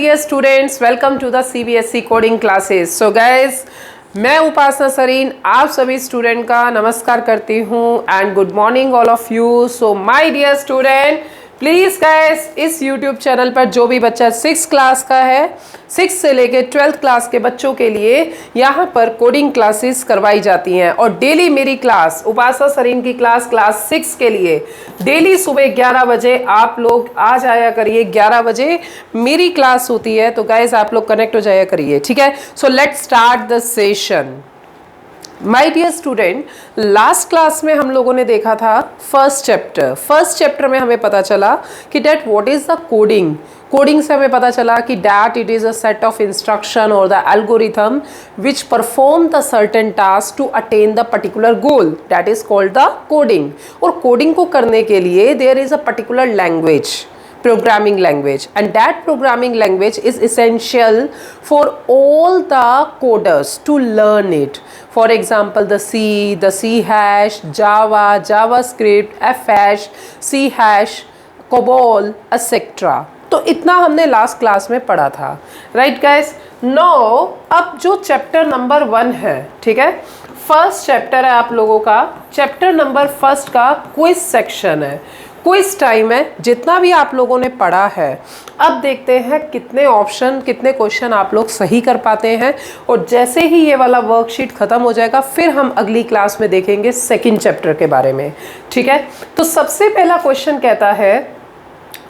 dear students, welcome to the CBSE coding classes. So guys, मैं उपासना सरीन आप सभी student का नमस्कार करती हूँ and good morning all of you. So my dear student, please guys इस यूट्यूब चैनल पर जो भी बच्चा 6th क्लास का है, 6 से लेके 12th क्लास के बच्चों के लिए यहाँ पर कोडिंग क्लासेस करवाई जाती हैं. और डेली मेरी क्लास उपासना सरीन की क्लास 6 के लिए डेली सुबह 11 बजे आप लोग आ जाया करिए. 11 बजे मेरी क्लास होती है, तो गाइज आप लोग कनेक्ट हो जाया करिए, ठीक है. So let's start the session. My dear student, last class में हम लोगों ने देखा था फर्स्ट चैप्टर में हमें पता चला कि that what is the coding से हमें पता चला कि that it is a set of instruction और the algorithm which perform the certain task to attain the particular goal, that is called the coding. और कोडिंग को करने के लिए there is a particular language, programming language, and that programming language is essential for all the coders to learn it. For example, the C hash, Java, JavaScript, F hash, C hash, COBOL, etc. तो इतना हमने last class में पढ़ा था, right guys. No अब जो chapter number 1 है, ठीक है, फर्स्ट चैप्टर है आप लोगों का. चैप्टर नंबर 1 का क्विज सेक्शन है, क्विज टाइम है. जितना भी आप लोगों ने पढ़ा है, अब देखते हैं कितने ऑप्शन, कितने क्वेश्चन आप लोग सही कर पाते हैं. और जैसे ही ये वाला वर्कशीट खत्म हो जाएगा, फिर हम अगली क्लास में देखेंगे सेकंड चैप्टर के बारे में, ठीक है. तो सबसे पहला क्वेश्चन कहता है,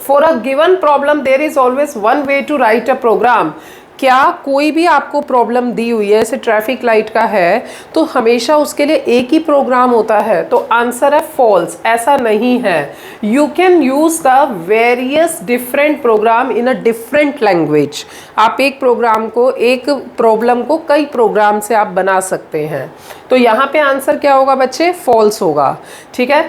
for a given problem there is always one way to write a program. क्या कोई भी आपको प्रॉब्लम दी हुई है, जैसे ट्रैफिक लाइट का है, तो हमेशा उसके लिए एक ही प्रोग्राम होता है? तो आंसर है फॉल्स, ऐसा नहीं है. You can use the various different program in a different language. आप एक प्रॉब्लम को कई प्रोग्राम से आप बना सकते हैं. तो यहाँ पे आंसर क्या होगा बच्चे? फॉल्स होगा, ठीक है.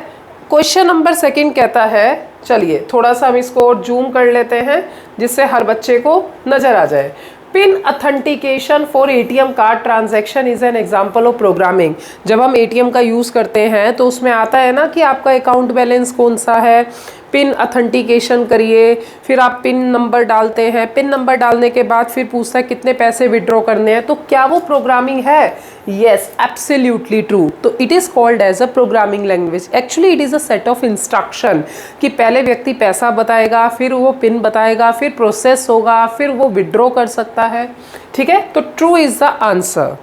क्वेश्चन नंबर 2 कहता है, चलिए थोड़ा सा हम इसको और जूम कर लेते हैं जिससे हर बच्चे को नजर आ जाए. Pin authentication for ATM card transaction is an example of programming. जब हम एटीएम का यूज़ करते हैं तो उसमें आता है ना कि आपका अकाउंट बैलेंस कौन सा है. पिन अथेंटिकेशन करिए, फिर आप पिन नंबर डालते हैं. पिन नंबर डालने के बाद फिर पूछता है कितने पैसे विड्रॉ करने हैं. तो क्या वो प्रोग्रामिंग है? Yes, absolutely true. तो it is called as a programming language. Actually it is a set of instruction कि पहले व्यक्ति पैसा बताएगा, फिर वो पिन बताएगा, फिर प्रोसेस होगा, फिर वो विड्रॉ कर सकता है, ठीक है. तो ट्रू इज द आंसर.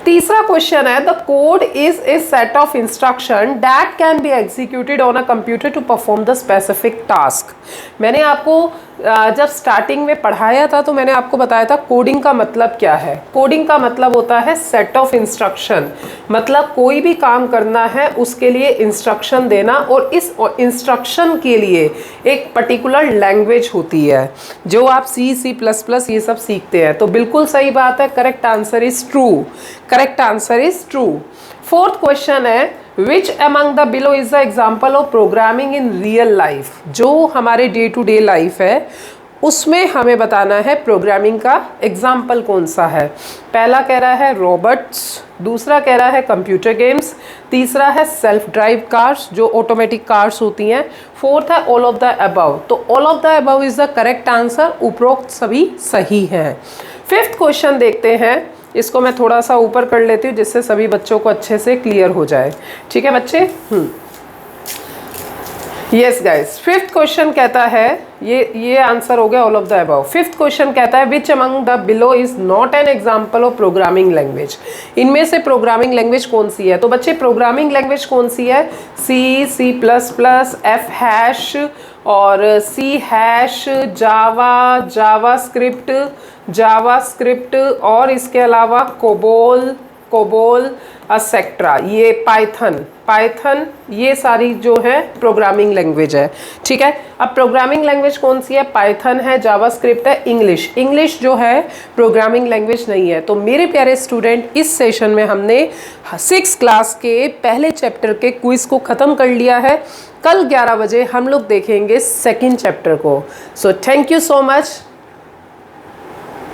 तीसरा क्वेश्चन है, the code is a set of instruction that can be executed on a computer to perform the specific task. मैंने आपको जब स्टार्टिंग में पढ़ाया था तो मैंने आपको बताया था कोडिंग का मतलब क्या है. कोडिंग का मतलब होता है सेट ऑफ इंस्ट्रक्शन. मतलब कोई भी काम करना है उसके लिए इंस्ट्रक्शन देना, और इस इंस्ट्रक्शन के लिए एक पर्टिकुलर लैंग्वेज होती है जो आप C++ ये सब सीखते हैं. तो बिल्कुल सही बात है, correct answer is true. Correct answer is true. Fourth question है, which among the below is the example of programming in real life. जो हमारे डे टू डे लाइफ है उसमें हमें बताना है प्रोग्रामिंग का एग्जाम्पल कौन सा है. पहला कह रहा है रोबोट्स, दूसरा कह रहा है कंप्यूटर गेम्स, तीसरा है सेल्फ ड्राइव कार्स जो ऑटोमेटिक कार्स होती हैं, फोर्थ है ऑल ऑफ द अबव. तो all of the above is the correct answer. उपरोक्त सभी सही हैं. फिफ्थ क्वेश्चन देखते हैं, इसको मैं थोड़ा सा ऊपर कर लेती हूँ जिससे सभी बच्चों को अच्छे से क्लियर हो जाए, ठीक है बच्चे. यस गाइस, फिफ्थ क्वेश्चन कहता है, ये आंसर हो गया all of the above. Fifth question कहता है, which among the below is not an example of programming language. इनमें से प्रोग्रामिंग लैंग्वेज कौन सी है? तो बच्चे प्रोग्रामिंग लैंग्वेज कौन सी है? C++, F हैश और C हैश, जावास्क्रिप्ट और इसके अलावा कोबोल एक्सेट्रा, ये पाइथन, ये सारी जो है प्रोग्रामिंग लैंग्वेज है, ठीक है. अब प्रोग्रामिंग लैंग्वेज कौन सी है? पाइथन है, जावास्क्रिप्ट है, इंग्लिश जो है प्रोग्रामिंग लैंग्वेज नहीं है. तो मेरे प्यारे स्टूडेंट, इस सेशन में हमने 6 क्लास के पहले चैप्टर के क्विज को ख़त्म कर लिया है. कल 11 बजे हम लोग देखेंगे सेकेंड चैप्टर को. So thank you so much.